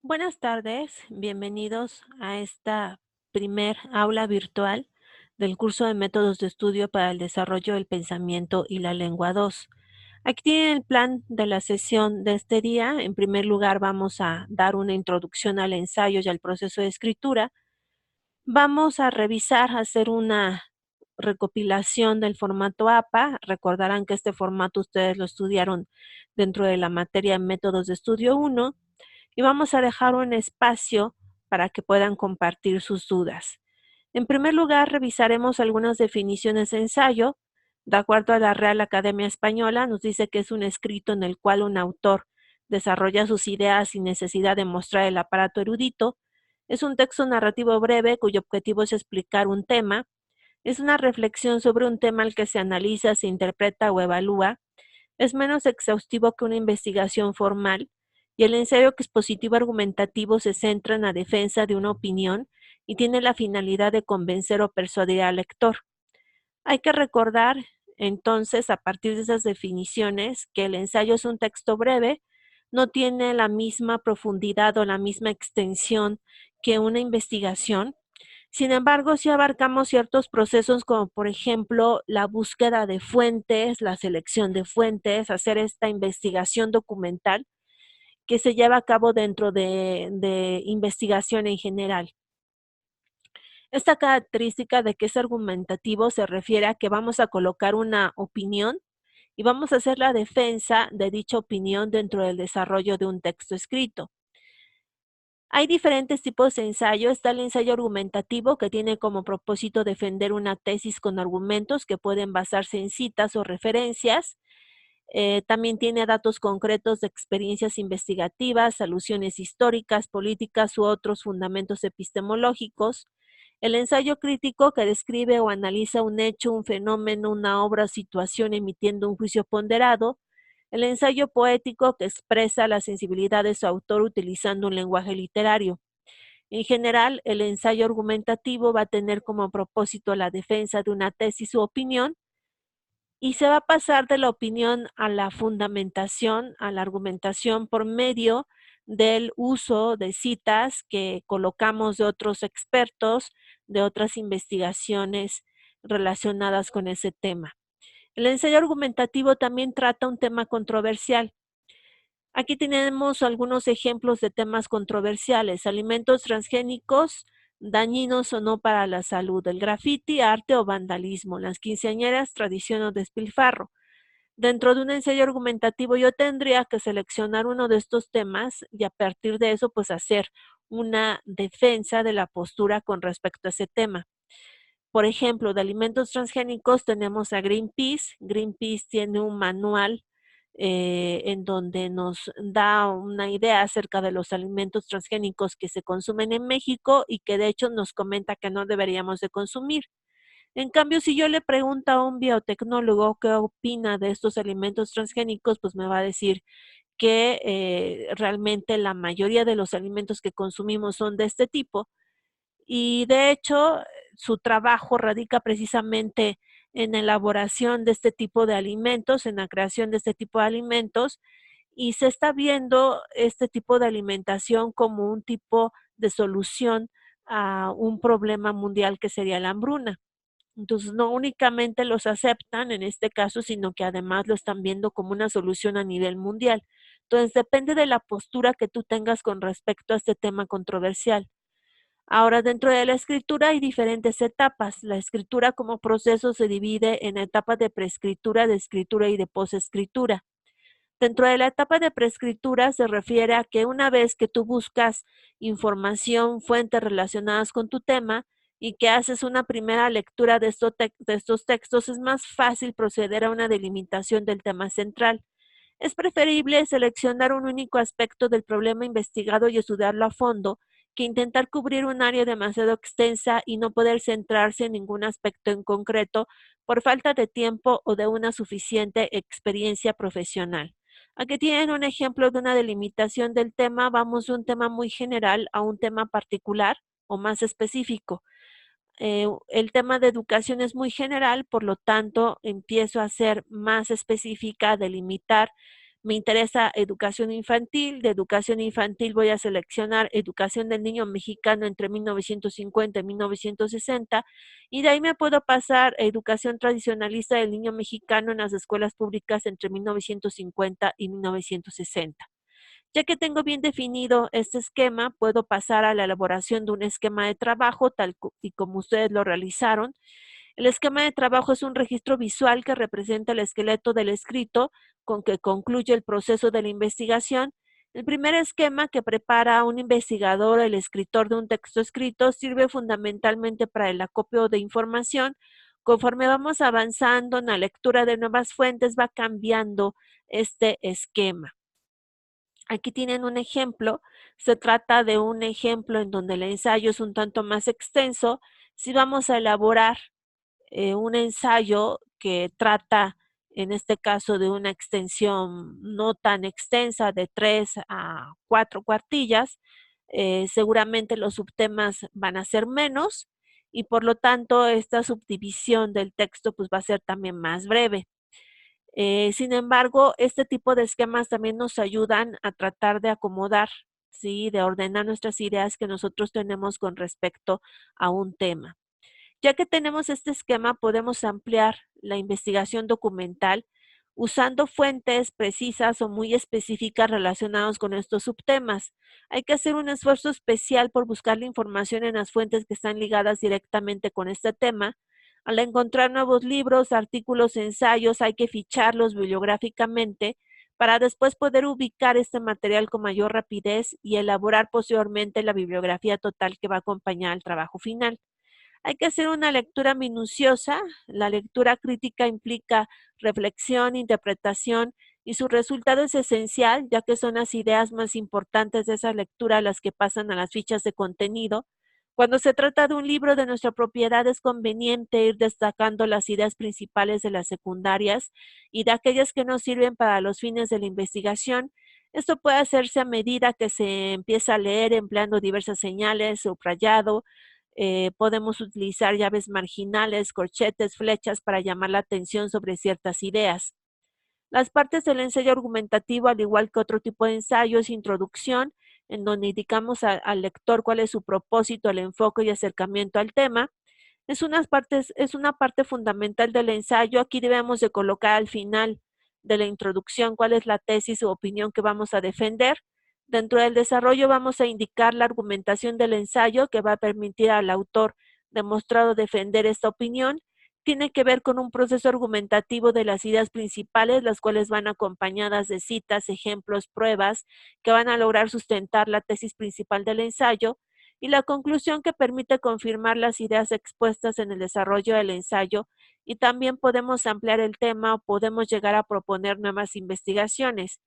Buenas tardes, bienvenidos a esta primer aula virtual del curso de métodos de estudio para el desarrollo del pensamiento y la lengua 2. Aquí tienen el plan de la sesión de este día. En primer lugar, vamos a dar una introducción al ensayo y al proceso de escritura. Vamos a revisar, hacer una recopilación del formato APA. Recordarán que este formato ustedes lo estudiaron dentro de la materia métodos de estudio 1 y vamos a dejar un espacio para que puedan compartir sus dudas. En primer lugar, revisaremos algunas definiciones de ensayo. De acuerdo a la Real Academia Española, nos dice que es un escrito en el cual un autor desarrolla sus ideas sin necesidad de mostrar el aparato erudito. Es un texto narrativo breve cuyo objetivo es explicar un tema. Es una reflexión sobre un tema al que se analiza, se interpreta o evalúa. Es menos exhaustivo que una investigación formal, y el ensayo expositivo argumentativo se centra en la defensa de una opinión y tiene la finalidad de convencer o persuadir al lector. Hay que recordar, entonces, a partir de esas definiciones, que el ensayo es un texto breve, no tiene la misma profundidad o la misma extensión que una investigación. Sin embargo, sí abarcamos ciertos procesos como, por ejemplo, la búsqueda de fuentes, la selección de fuentes, hacer esta investigación documental que se lleva a cabo dentro de investigación en general. Esta característica de que es argumentativo se refiere a que vamos a colocar una opinión y vamos a hacer la defensa de dicha opinión dentro del desarrollo de un texto escrito. Hay diferentes tipos de ensayo. Está el ensayo argumentativo, que tiene como propósito defender una tesis con argumentos que pueden basarse en citas o referencias. También tiene datos concretos de experiencias investigativas, alusiones históricas, políticas u otros fundamentos epistemológicos. El ensayo crítico, que describe o analiza un hecho, un fenómeno, una obra o situación emitiendo un juicio ponderado. El ensayo poético, que expresa la sensibilidad de su autor utilizando un lenguaje literario. En general, el ensayo argumentativo va a tener como propósito la defensa de una tesis u opinión, y se va a pasar de la opinión a la fundamentación, a la argumentación por medio del uso de citas que colocamos de otros expertos, de otras investigaciones relacionadas con ese tema. El ensayo argumentativo también trata un tema controversial. Aquí tenemos algunos ejemplos de temas controversiales: alimentos transgénicos, dañinos o no para la salud, el grafiti, arte o vandalismo, las quinceañeras, tradición o despilfarro. Dentro de un ensayo argumentativo yo tendría que seleccionar uno de estos temas y a partir de eso pues hacer una defensa de la postura con respecto a ese tema. Por ejemplo, de alimentos transgénicos tenemos a Greenpeace. Greenpeace tiene un manual en donde nos da una idea acerca de los alimentos transgénicos que se consumen en México y que de hecho nos comenta que no deberíamos de consumir. En cambio, si yo le pregunto a un biotecnólogo qué opina de estos alimentos transgénicos, pues me va a decir que realmente la mayoría de los alimentos que consumimos son de este tipo, y de hecho su trabajo radica precisamente en la elaboración de este tipo de alimentos, en la creación de este tipo de alimentos, y se está viendo este tipo de alimentación como un tipo de solución a un problema mundial que sería la hambruna. Entonces, no únicamente los aceptan en este caso, sino que además lo están viendo como una solución a nivel mundial. Entonces, depende de la postura que tú tengas con respecto a este tema controversial. Ahora, dentro de la escritura hay diferentes etapas. La escritura como proceso se divide en etapas de preescritura, de escritura y de posescritura. Dentro de la etapa de preescritura se refiere a que una vez que tú buscas información, fuentes relacionadas con tu tema y que haces una primera lectura de estos textos, es más fácil proceder a una delimitación del tema central. Es preferible seleccionar un único aspecto del problema investigado y estudiarlo a fondo, que intentar cubrir un área demasiado extensa y no poder centrarse en ningún aspecto en concreto por falta de tiempo o de una suficiente experiencia profesional. Aquí tienen un ejemplo de una delimitación del tema. Vamos de un tema muy general a un tema particular o más específico. El tema de educación es muy general, por lo tanto empiezo a ser más específica, a delimitar Me interesa educación infantil. De educación infantil voy a seleccionar educación del niño mexicano entre 1950 y 1960 y de ahí me puedo pasar a educación tradicionalista del niño mexicano en las escuelas públicas entre 1950 y 1960. Ya que tengo bien definido este esquema, puedo pasar a la elaboración de un esquema de trabajo tal y como ustedes lo realizaron. El esquema de trabajo es un registro visual que representa el esqueleto del escrito con que concluye el proceso de la investigación. El primer esquema que prepara un investigador, el escritor de un texto escrito, sirve fundamentalmente para el acopio de información. Conforme vamos avanzando en la lectura de nuevas fuentes, va cambiando este esquema. Aquí tienen un ejemplo. Se trata de un ejemplo en donde el ensayo es un tanto más extenso. Si vamos a elaborar un ensayo que trata, en este caso, de una extensión no tan extensa de 3 a 4 cuartillas, seguramente los subtemas van a ser menos y por lo tanto esta subdivisión del texto pues va a ser también más breve. Sin embargo, este tipo de esquemas también nos ayudan a tratar de acomodar, ¿sí? De ordenar nuestras ideas que nosotros tenemos con respecto a un tema. Ya que tenemos este esquema, podemos ampliar la investigación documental usando fuentes precisas o muy específicas relacionadas con estos subtemas. Hay que hacer un esfuerzo especial por buscar la información en las fuentes que están ligadas directamente con este tema. Al encontrar nuevos libros, artículos, ensayos, hay que ficharlos bibliográficamente para después poder ubicar este material con mayor rapidez y elaborar posteriormente la bibliografía total que va a acompañar al trabajo final. Hay que hacer una lectura minuciosa. La lectura crítica implica reflexión, interpretación y su resultado es esencial, ya que son las ideas más importantes de esa lectura las que pasan a las fichas de contenido. Cuando se trata de un libro de nuestra propiedad es conveniente ir destacando las ideas principales de las secundarias y de aquellas que nos sirven para los fines de la investigación. Esto puede hacerse a medida que se empieza a leer empleando diversas señales, subrayado, podemos utilizar llaves marginales, corchetes, flechas para llamar la atención sobre ciertas ideas. Las partes del ensayo argumentativo, al igual que otro tipo de ensayo, es introducción, en donde indicamos al lector cuál es su propósito, el enfoque y acercamiento al tema. Es una parte fundamental del ensayo. Aquí debemos de colocar al final de la introducción cuál es la tesis o opinión que vamos a defender. Dentro del desarrollo vamos a indicar la argumentación del ensayo que va a permitir al autor demostrado defender esta opinión. Tiene que ver con un proceso argumentativo de las ideas principales, las cuales van acompañadas de citas, ejemplos, pruebas que van a lograr sustentar la tesis principal del ensayo y la conclusión que permite confirmar las ideas expuestas en el desarrollo del ensayo y también podemos ampliar el tema o podemos llegar a proponer nuevas investigaciones.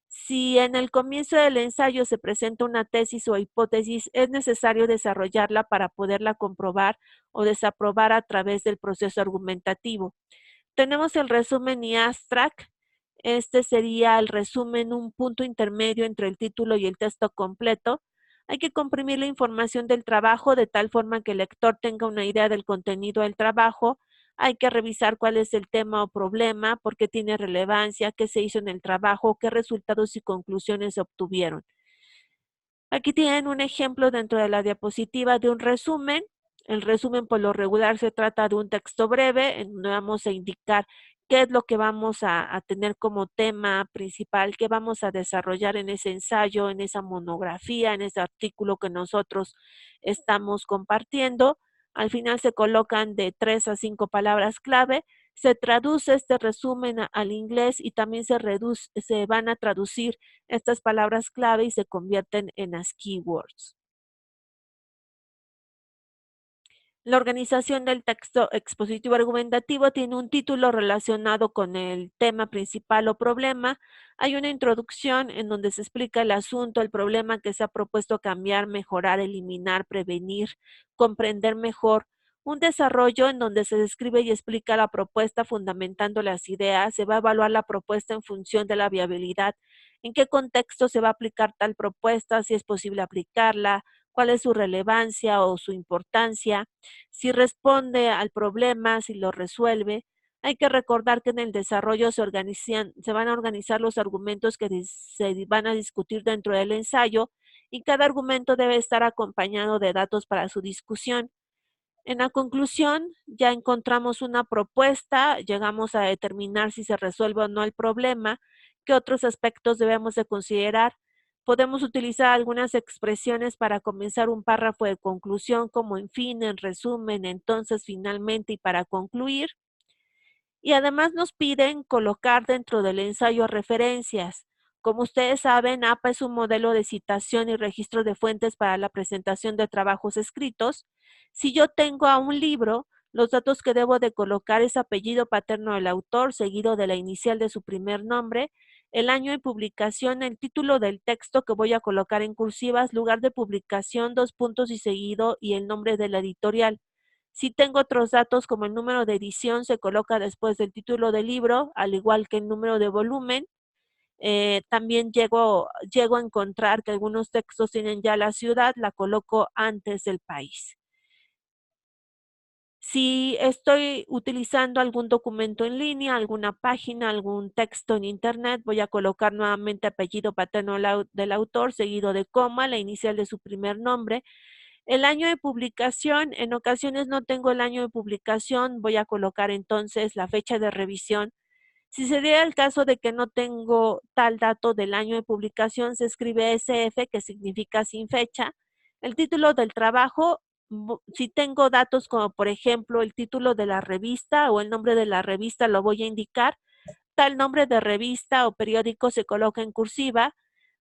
Si en el comienzo del ensayo se presenta una tesis o hipótesis, es necesario desarrollarla para poderla comprobar o desaprobar a través del proceso argumentativo. Tenemos el resumen y abstract. Este sería el resumen, un punto intermedio entre el título y el texto completo. Hay que comprimir la información del trabajo de tal forma que el lector tenga una idea del contenido del trabajo. Hay que revisar cuál es el tema o problema, por qué tiene relevancia, qué se hizo en el trabajo, qué resultados y conclusiones se obtuvieron. Aquí tienen un ejemplo dentro de la diapositiva de un resumen. El resumen por lo regular se trata de un texto breve en donde vamos a indicar qué es lo que vamos a tener como tema principal, qué vamos a desarrollar en ese ensayo, en esa monografía, en ese artículo que nosotros estamos compartiendo. Al final se colocan de 3 a 5 palabras clave. Se traduce este resumen al inglés y también se van a traducir estas palabras clave y se convierten en las keywords. La organización del texto expositivo argumentativo tiene un título relacionado con el tema principal o problema. Hay una introducción en donde se explica el asunto, el problema que se ha propuesto cambiar, mejorar, eliminar, prevenir, comprender mejor. Un desarrollo en donde se describe y explica la propuesta fundamentando las ideas. Se va a evaluar la propuesta en función de la viabilidad, en qué contexto se va a aplicar tal propuesta, si es posible aplicarla, cuál es su relevancia o su importancia, si responde al problema, si lo resuelve. Hay que recordar que en el desarrollo se van a organizar los argumentos que se van a discutir dentro del ensayo y cada argumento debe estar acompañado de datos para su discusión. En la conclusión, ya encontramos una propuesta, llegamos a determinar si se resuelve o no el problema, qué otros aspectos debemos de considerar. Podemos utilizar algunas expresiones para comenzar un párrafo de conclusión como en fin, en resumen, entonces, finalmente y para concluir. Y además nos piden colocar dentro del ensayo referencias. Como ustedes saben, APA es un modelo de citación y registro de fuentes para la presentación de trabajos escritos. Si yo tengo a un libro, los datos que debo de colocar es apellido paterno del autor, seguido de la inicial de su primer nombre, el año de publicación, el título del texto que voy a colocar en cursivas, lugar de publicación, 2 puntos y seguido, y el nombre de la editorial. Si tengo otros datos como el número de edición, se coloca después del título del libro, al igual que el número de volumen. También llego a encontrar que algunos textos tienen ya la ciudad, la coloco antes del país. Si estoy utilizando algún documento en línea, alguna página, algún texto en internet, voy a colocar nuevamente apellido paterno del autor, seguido de coma, la inicial de su primer nombre. El año de publicación, en ocasiones no tengo el año de publicación, voy a colocar entonces la fecha de revisión. Si se diera el caso de que no tengo tal dato del año de publicación, se escribe SF, que significa sin fecha. El título del trabajo, si tengo datos como por ejemplo el título de la revista o el nombre de la revista, lo voy a indicar. Tal nombre de revista o periódico se coloca en cursiva.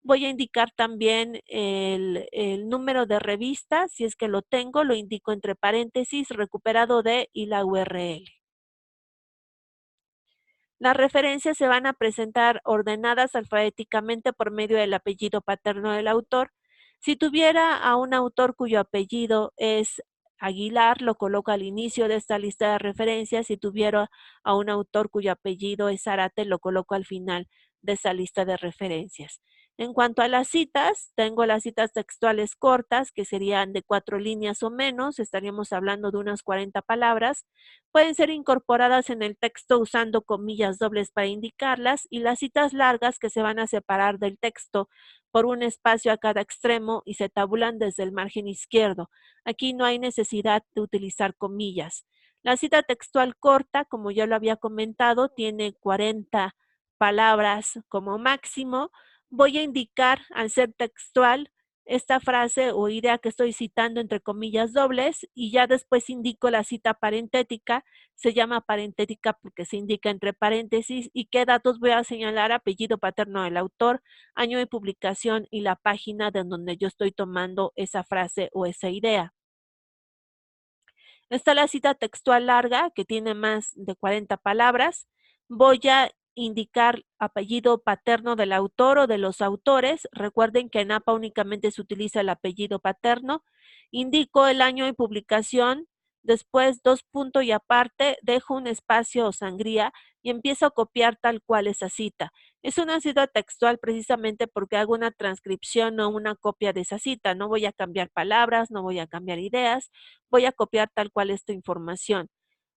Voy a indicar también el número de revista, si es que lo tengo, lo indico entre paréntesis, recuperado de y la URL. Las referencias se van a presentar ordenadas alfabéticamente por medio del apellido paterno del autor. Si tuviera a un autor cuyo apellido es Aguilar, lo coloco al inicio de esta lista de referencias. Si tuviera a un autor cuyo apellido es Zárate, lo coloco al final de esa lista de referencias. En cuanto a las citas, tengo las citas textuales cortas, que serían de 4 líneas o menos, estaríamos hablando de unas 40 palabras. Pueden ser incorporadas en el texto usando comillas dobles para indicarlas, y las citas largas que se van a separar del texto por un espacio a cada extremo y se tabulan desde el margen izquierdo. Aquí no hay necesidad de utilizar comillas. La cita textual corta, como ya lo había comentado, tiene 40 palabras como máximo. Voy a indicar, al ser textual, esta frase o idea que estoy citando entre comillas dobles, y ya después indico la cita parentética. Se llama parentética porque se indica entre paréntesis. ¿Y qué datos voy a señalar? Apellido paterno del autor, año de publicación y la página de donde yo estoy tomando esa frase o esa idea. Está la cita textual larga, que tiene más de 40 palabras. Voy a indicar apellido paterno del autor o de los autores. Recuerden que en APA únicamente se utiliza el apellido paterno. Indico el año de publicación, después 2 puntos y aparte, dejo un espacio o sangría y empiezo a copiar tal cual esa cita. Es una cita textual precisamente porque hago una transcripción o una copia de esa cita. No voy a cambiar palabras, no voy a cambiar ideas, voy a copiar tal cual esta información.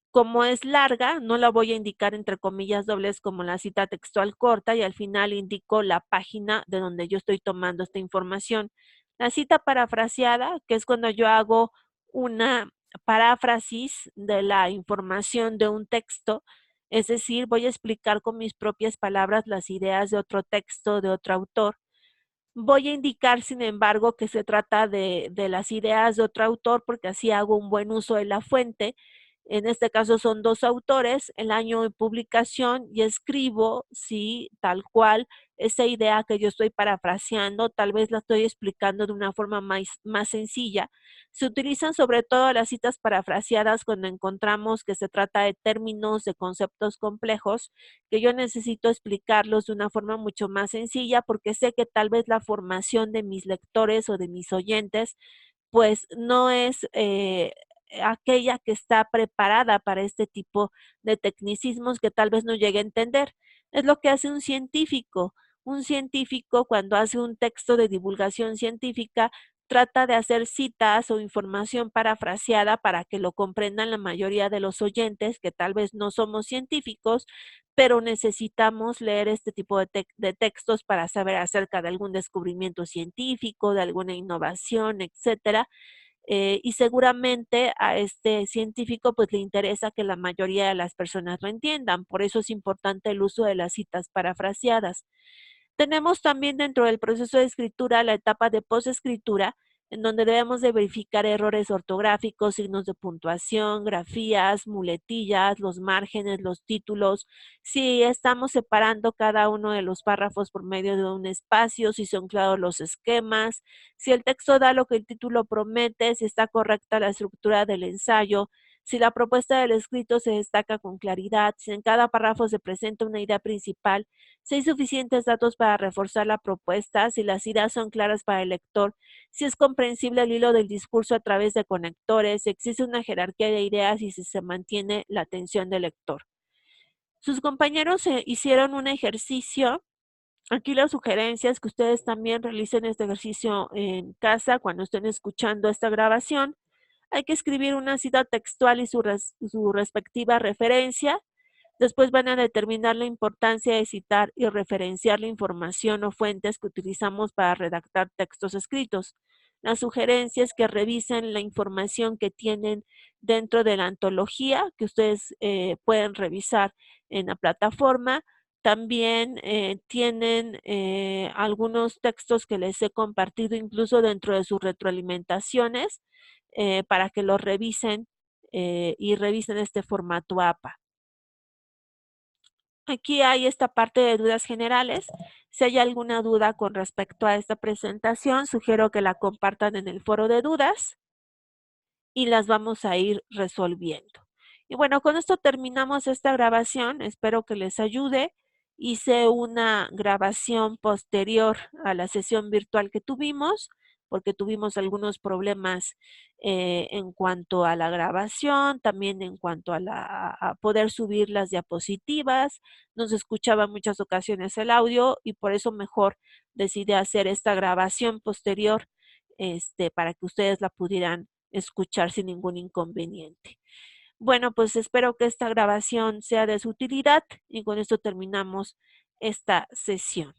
Como es larga, no la voy a indicar entre comillas dobles como la cita textual corta, y al final indico la página de donde yo estoy tomando esta información. La cita parafraseada, que es cuando yo hago una paráfrasis de la información de un texto, es decir, voy a explicar con mis propias palabras las ideas de otro texto, de otro autor. Voy a indicar, sin embargo, que se trata de las ideas de otro autor, porque así hago un buen uso de la fuente. En este caso son 2 autores, el año de publicación, y escribo, sí, tal cual, esa idea que yo estoy parafraseando, tal vez la estoy explicando de una forma más sencilla. Se utilizan sobre todo las citas parafraseadas cuando encontramos que se trata de términos, de conceptos complejos, que yo necesito explicarlos de una forma mucho más sencilla, porque sé que tal vez la formación de mis lectores o de mis oyentes pues no es aquella que está preparada para este tipo de tecnicismos que tal vez no llegue a entender. Es lo que hace un científico. Un científico, cuando hace un texto de divulgación científica, trata de hacer citas o información parafraseada para que lo comprendan la mayoría de los oyentes, que tal vez no somos científicos, pero necesitamos leer este tipo de textos para saber acerca de algún descubrimiento científico, de alguna innovación, etcétera. Y seguramente a este científico pues le interesa que la mayoría de las personas lo entiendan. Por eso es importante el uso de las citas parafraseadas. Tenemos también dentro del proceso de escritura la etapa de posescritura, en donde debemos de verificar errores ortográficos, signos de puntuación, grafías, muletillas, los márgenes, los títulos, si estamos separando cada uno de los párrafos por medio de un espacio, si son claros los esquemas, si el texto da lo que el título promete, si está correcta la estructura del ensayo, si la propuesta del escrito se destaca con claridad, si en cada párrafo se presenta una idea principal, si hay suficientes datos para reforzar la propuesta, si las ideas son claras para el lector, si es comprensible el hilo del discurso a través de conectores, si existe una jerarquía de ideas y si se mantiene la atención del lector. Sus compañeros hicieron un ejercicio. Aquí la sugerencia es que ustedes también realicen este ejercicio en casa cuando estén escuchando esta grabación. Hay que escribir una cita textual y su respectiva referencia. Después van a determinar la importancia de citar y referenciar la información o fuentes que utilizamos para redactar textos escritos. La sugerencia es que revisen la información que tienen dentro de la antología, que ustedes pueden revisar en la plataforma. También tienen algunos textos que les he compartido incluso dentro de sus retroalimentaciones para que los revisen y revisen este formato APA. Aquí hay esta parte de dudas generales. Si hay alguna duda con respecto a esta presentación, sugiero que la compartan en el foro de dudas y las vamos a ir resolviendo. Y bueno, con esto terminamos esta grabación. Espero que les ayude. Hice una grabación posterior a la sesión virtual que tuvimos, porque tuvimos algunos problemas en cuanto a la grabación, también en cuanto a poder subir las diapositivas. No se escuchaba en muchas ocasiones el audio y por eso mejor decidí hacer esta grabación posterior para que ustedes la pudieran escuchar sin ningún inconveniente. Bueno, pues espero que esta grabación sea de su utilidad y con esto terminamos esta sesión.